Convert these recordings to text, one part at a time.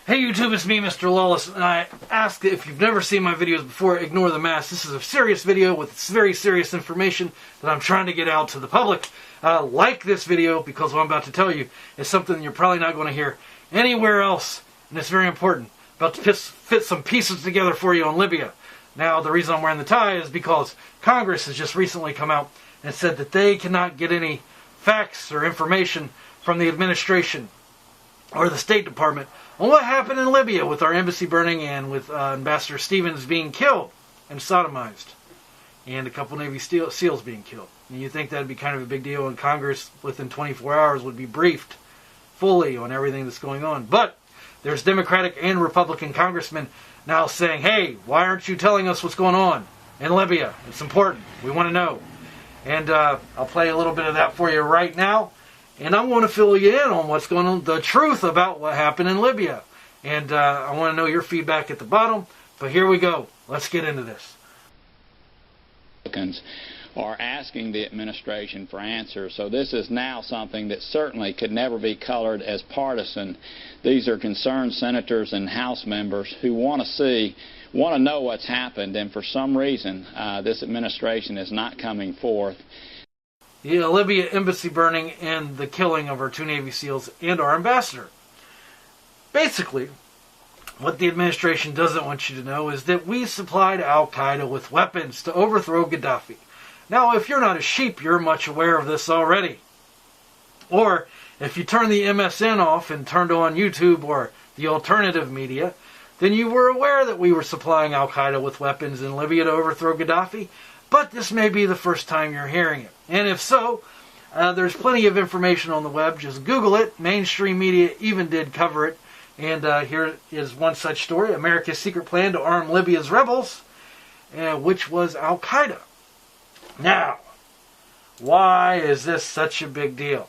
Hey YouTube, it's me, Mr. Lawless, and I ask that if you've never seen my videos before, ignore the mask. This is a serious video with very serious information that I'm trying to get out to the public. Like this video, because what I'm about to tell you is something you're probably not going to hear anywhere else, and it's very important. About to fit some pieces together for you on Libya. Now, the reason I'm wearing the tie is because Congress has just recently come out and said that they cannot get any facts or information from the administration or the State Department on what happened in Libya with our embassy burning and with Ambassador Stevens being killed and sodomized, and a couple Navy SEALs being killed. And you think that'd be kind of a big deal, and Congress within 24 hours would be briefed fully on everything that's going on. But there's Democratic and Republican congressmen now saying, hey, why aren't you telling us what's going on in Libya? It's important. We want to know. And I'll play a little bit of that for you right now. And I want to fill you in on what's going on, the truth about what happened in Libya. And I want to know your feedback at the bottom. But here we go. Let's get into this. Republicans are asking the administration for answers. So this is now something that certainly could never be colored as partisan. These are concerned senators and House members who want to know what's happened. And for some reason, this administration is not coming forth. The Libya embassy burning and the killing of our 2 Navy SEALs and our ambassador. Basically, what the administration doesn't want you to know is that we supplied Al-Qaeda with weapons to overthrow Gaddafi. Now, if you're not a sheep, you're much aware of this already. Or, if you turn the MSN off and turned on YouTube or the alternative media, then you were aware that we were supplying Al-Qaeda with weapons in Libya to overthrow Gaddafi. But this may be the first time you're hearing it. And if so, there's plenty of information on the web. Just Google it. Mainstream media even did cover it. And here is one such story. America's secret plan to arm Libya's rebels, which was Al-Qaeda. Now, why is this such a big deal?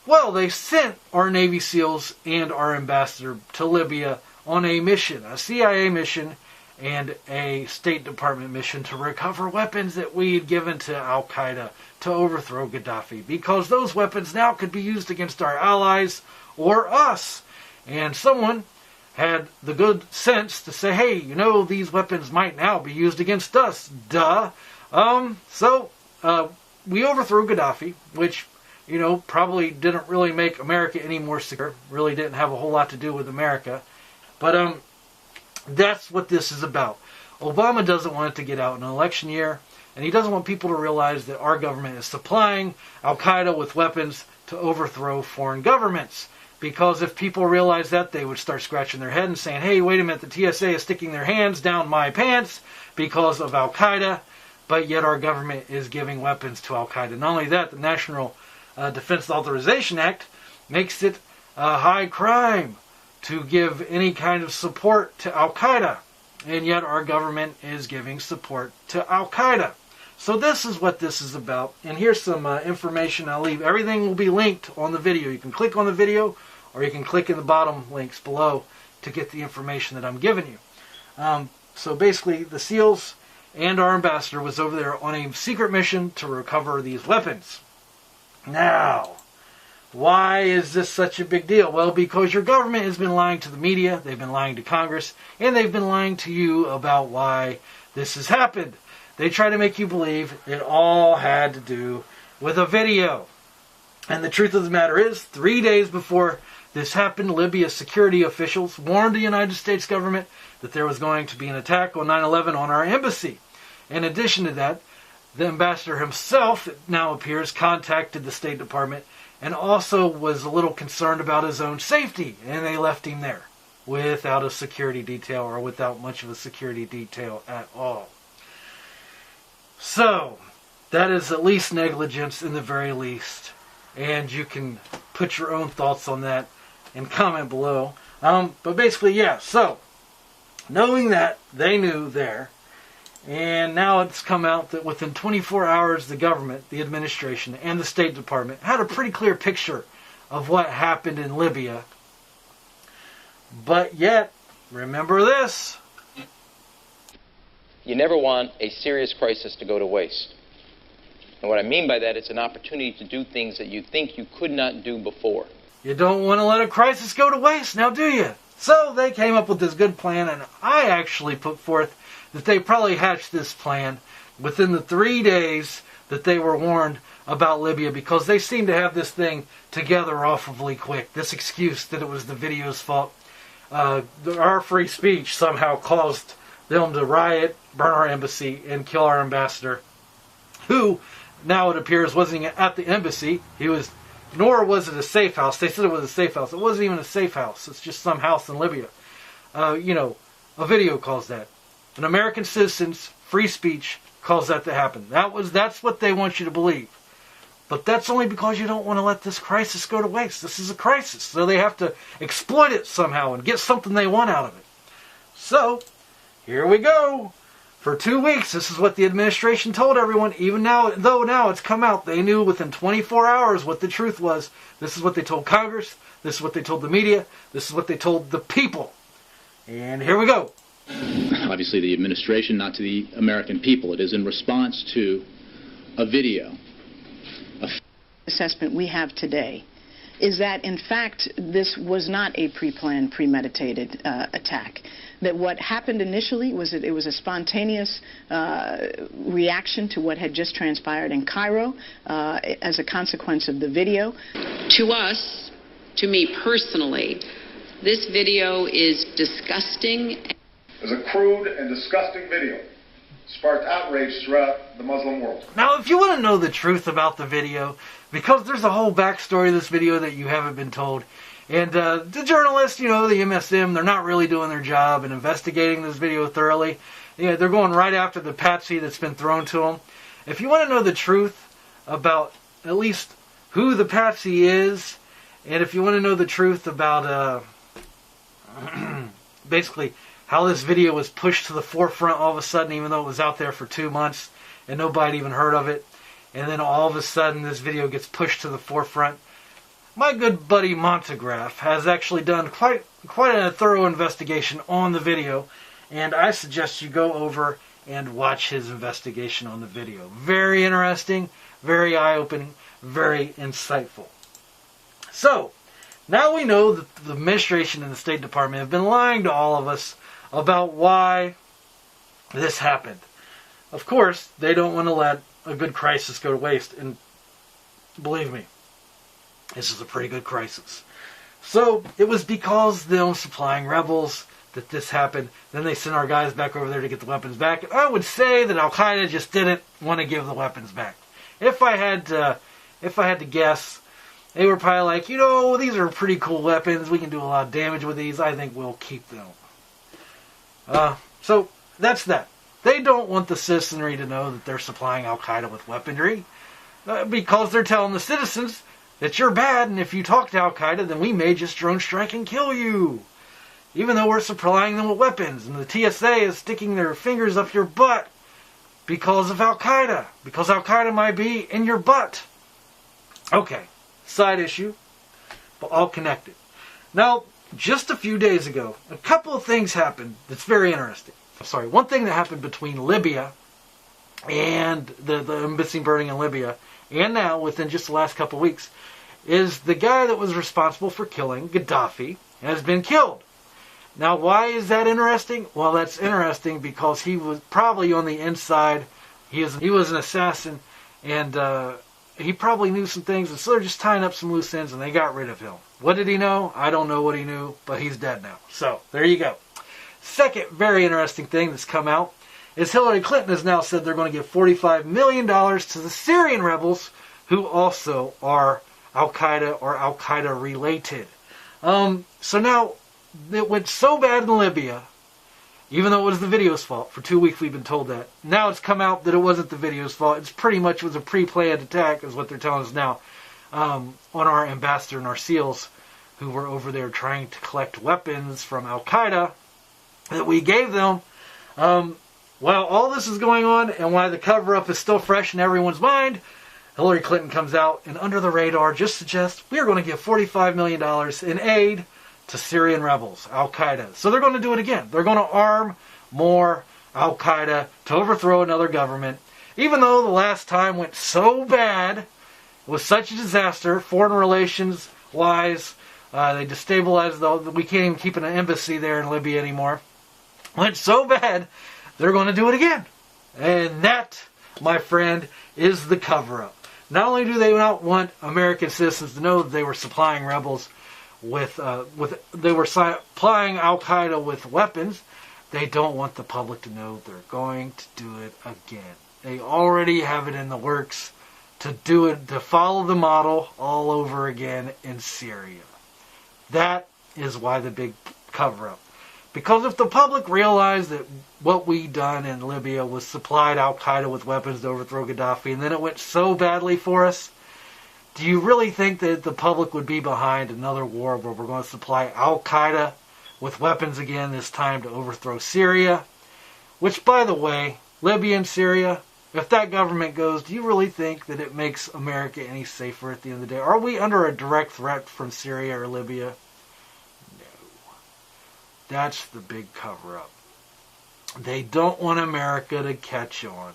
Well, they sent our Navy SEALs and our ambassador to Libya on a mission, a CIA mission, and a State Department mission to recover weapons that we had given to Al-Qaeda to overthrow Gaddafi, because those weapons now could be used against our allies or us. And someone had the good sense to say, hey, you know, these weapons might now be used against us. Duh. So we overthrew Gaddafi, which, you know, probably didn't really make America any more secure. Really didn't have a whole lot to do with America. But that's what this is about. Obama doesn't want it to get out in an election year, and he doesn't want people to realize that our government is supplying Al-Qaeda with weapons to overthrow foreign governments. Because if people realize that, they would start scratching their head and saying, hey, wait a minute, the TSA is sticking their hands down my pants because of Al-Qaeda, but yet our government is giving weapons to Al-Qaeda. Not only that, the National Defense Authorization Act makes it a high crime to give any kind of support to Al-Qaeda, and yet our government is giving support to Al-Qaeda. So this is what this is about, and here's some information I'll leave. Everything will be linked on the video. You can click on the video, or you can click in the bottom links below to get the information that I'm giving you. So basically, the SEALs and our ambassador was over there on a secret mission to recover these weapons. Now, why is this such a big deal? Well, because your government has been lying to the media, they've been lying to Congress, and they've been lying to you about why this has happened. They try to make you believe it all had to do with a video. And the truth of the matter is, 3 days before this happened, Libya security officials warned the United States government that there was going to be an attack on 9/11 on our embassy. In addition to that, the ambassador himself, it now appears, contacted the State Department and also was a little concerned about his own safety, and they left him there without a security detail, or without much of a security detail at all. So, that is at least negligence in the very least, and you can put your own thoughts on that and comment below. But basically, yeah, so, knowing that, they knew there, and now it's come out that within 24 hours, the government, the administration, and the State Department had a pretty clear picture of what happened in Libya. But yet, remember this. You never want a serious crisis to go to waste. And what I mean by that, it's an opportunity to do things that you think you could not do before. You don't want to let a crisis go to waste, now do you? So they came up with this good plan, and I actually put forth that they probably hatched this plan within the 3 days that they were warned about Libya, because they seem to have this thing together awfully quick. This excuse that it was the video's fault. Our free speech somehow caused them to riot, burn our embassy, and kill our ambassador, who now it appears wasn't at the embassy. Nor was it a safe house. They said it was a safe house. It wasn't even a safe house. It's just some house in Libya. A video calls that. An American citizen's free speech calls that to happen. That's what they want you to believe. But that's only because you don't want to let this crisis go to waste. This is a crisis, so they have to exploit it somehow and get something they want out of it. So, here we go. For 2 weeks, this is what the administration told everyone. Even now, though now it's come out, they knew within 24 hours what the truth was. This is what they told Congress. This is what they told the media. This is what they told the people. And here we go. Obviously, the administration, not to the American people. It is in response to a video. Assessment we have today is that, in fact, this was not a pre-planned, premeditated attack. That what happened initially was that it was a spontaneous reaction to what had just transpired in Cairo as a consequence of the video. To us, to me personally, this video is disgusting. It was a crude and disgusting video. Sparked outrage throughout the Muslim world. Now, if you want to know the truth about the video, because there's a whole backstory of this video that you haven't been told, and the journalists, the MSM, they're not really doing their job in investigating this video thoroughly. They're going right after the patsy that's been thrown to them. If you want to know the truth about at least who the patsy is, and if you want to know the truth about basically how this video was pushed to the forefront all of a sudden, even though it was out there for 2 months and nobody even heard of it, and then all of a sudden this video gets pushed to the forefront. My good buddy Montegraph has actually done quite a thorough investigation on the video, and I suggest you go over and watch his investigation on the video. Very interesting, very eye-opening, very insightful. So, now we know that the administration and the State Department have been lying to all of us about why this happened. Of course, they don't want to let a good crisis go to waste, and believe me, this is a pretty good crisis. So, it was because them supplying rebels that this happened. Then they sent our guys back over there to get the weapons back. And I would say that Al-Qaeda just didn't want to give the weapons back. If I had to guess, they were probably like, these are pretty cool weapons. We can do a lot of damage with these. I think we'll keep them. So, that's that. They don't want the citizenry to know that they're supplying Al-Qaeda with weaponry, because they're telling the citizens that you're bad, and if you talk to Al-Qaeda, then we may just drone strike and kill you. Even though we're supplying them with weapons, and the TSA is sticking their fingers up your butt because of Al-Qaeda. Because Al-Qaeda might be in your butt. Okay, side issue, but all connected. Now, just a few days ago, a couple of things happened that's very interesting. One thing that happened between Libya and the embassy burning in Libya, and now, within just the last couple of weeks, is the guy that was responsible for killing Gaddafi has been killed. Now, why is that interesting? Well, that's interesting because he was probably on the inside. He was an assassin, and he probably knew some things, and so they're just tying up some loose ends, and they got rid of him. What did he know? I don't know what he knew, but he's dead now. So, there you go. Second very interesting thing that's come out is Hillary Clinton has now said they're going to give $45 million to the Syrian rebels who also are Al-Qaeda or Al-Qaeda related. So now, it went so bad in Libya, even though it was the video's fault. For 2 weeks we've been told that. Now it's come out that it wasn't the video's fault. It's pretty much was a pre-planned attack, is what they're telling us now, on our ambassador and our SEALs who were over there trying to collect weapons from Al-Qaeda that we gave them. While all this is going on, and why the cover-up is still fresh in everyone's mind, Hillary Clinton comes out and under the radar just suggests we are going to give $45 million in aid to Syrian rebels, Al-Qaeda. So they're going to do it again. They're going to arm more Al-Qaeda to overthrow another government. Even though the last time went so bad, it was such a disaster, foreign relations-wise, They destabilized we can't even keep an embassy there in Libya anymore. Went so bad, they're going to do it again. And that, my friend, is the cover-up. Not only do they not want American citizens to know that they were supplying rebels they were supplying Al-Qaeda with weapons, they don't want the public to know they're going to do it again. They already have it in the works to do it, to follow the model all over again in Syria. That is why the big cover-up. Because if the public realized that what we done in Libya was supplied Al-Qaeda with weapons to overthrow Gaddafi, and then it went so badly for us, do you really think that the public would be behind another war where we're going to supply Al-Qaeda with weapons again, this time to overthrow Syria? Which, by the way, Libya and Syria, if that government goes, do you really think that it makes America any safer at the end of the day? Are we under a direct threat from Syria or Libya? No. That's the big cover-up. They don't want America to catch on.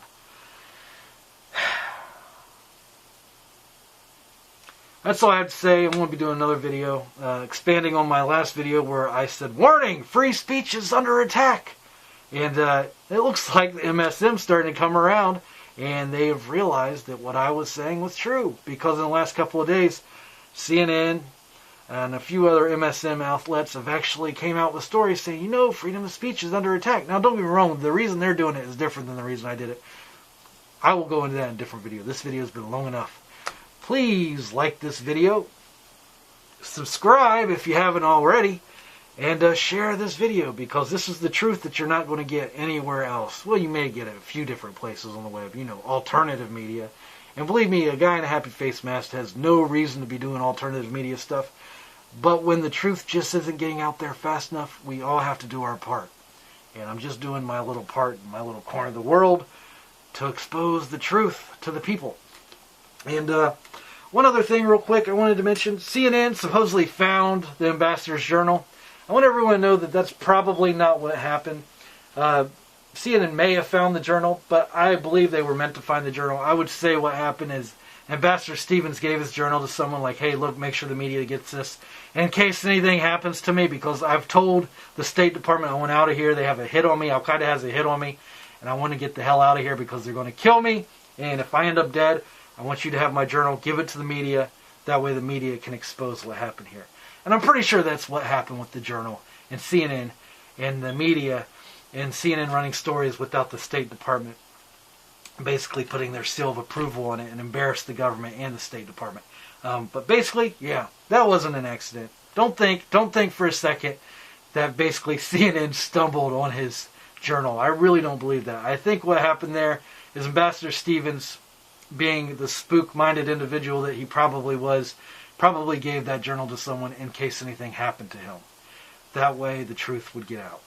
That's all I have to say. I'm going to be doing another video, expanding on my last video where I said, warning, free speech is under attack. And it looks like the MSM's starting to come around, and they have realized that what I was saying was true. Because in the last couple of days, CNN and a few other MSM outlets have actually came out with stories saying, freedom of speech is under attack. Now, don't get me wrong, the reason they're doing it is different than the reason I did it. I will go into that in a different video. This video has been long enough. Please like this video, subscribe if you haven't already, and share this video, because this is the truth that you're not going to get anywhere else. Well, you may get it a few different places on the web, alternative media. And believe me, a guy in a happy face mask has no reason to be doing alternative media stuff. But when the truth just isn't getting out there fast enough, we all have to do our part. And I'm just doing my little part in my little corner of the world to expose the truth to the people. And one other thing real quick I wanted to mention. CNN supposedly found the ambassador's journal. I want everyone to know that that's probably not what happened. CNN may have found the journal, but I believe they were meant to find the journal. I would say what happened is Ambassador Stevens gave his journal to someone like, hey, look, make sure the media gets this in case anything happens to me, because I've told the State Department I want out of here. They have a hit on me. Al-Qaeda has a hit on me, and I want to get the hell out of here because they're going to kill me. And if I end up dead, I want you to have my journal, give it to the media. That way the media can expose what happened here. And I'm pretty sure that's what happened with the journal and CNN and the media and CNN running stories without the State Department basically putting their seal of approval on it and embarrass the government and the State Department. But basically, yeah, that wasn't an accident. Don't think for a second that basically CNN stumbled on his journal. I really don't believe that. I think what happened there is Ambassador Stevens, being the spook-minded individual that he probably was, probably gave that journal to someone in case anything happened to him. That way the truth would get out.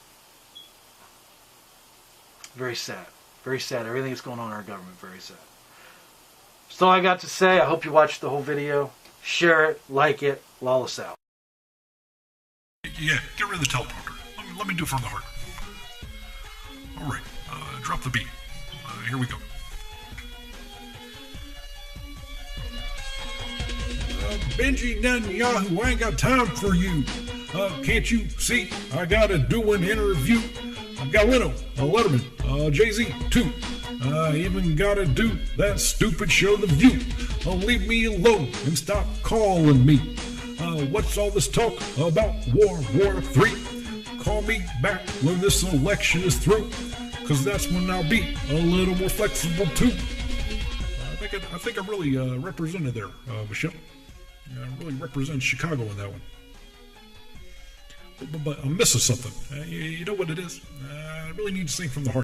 Very sad. Very sad. Everything that's going on in our government, very sad. That's all I got to say. I hope you watched the whole video. Share it, like it, lawless out. Yeah, get rid of the teleprompter. Let me do it from the heart. All right, drop the beat. Here we go. Benji Netanyahu, I ain't got time for you. Can't you see? I gotta do an interview. I've got Leno, Letterman, Jay-Z, too. I even gotta do that stupid show, The View. Leave me alone and stop calling me. What's all this talk about War 3? Call me back when this election is through, because that's when I'll be a little more flexible, too. I think I really represented there, Michelle. I really represent Chicago in that one. But I'm missing something. You know what it is? I really need to sing from the heart.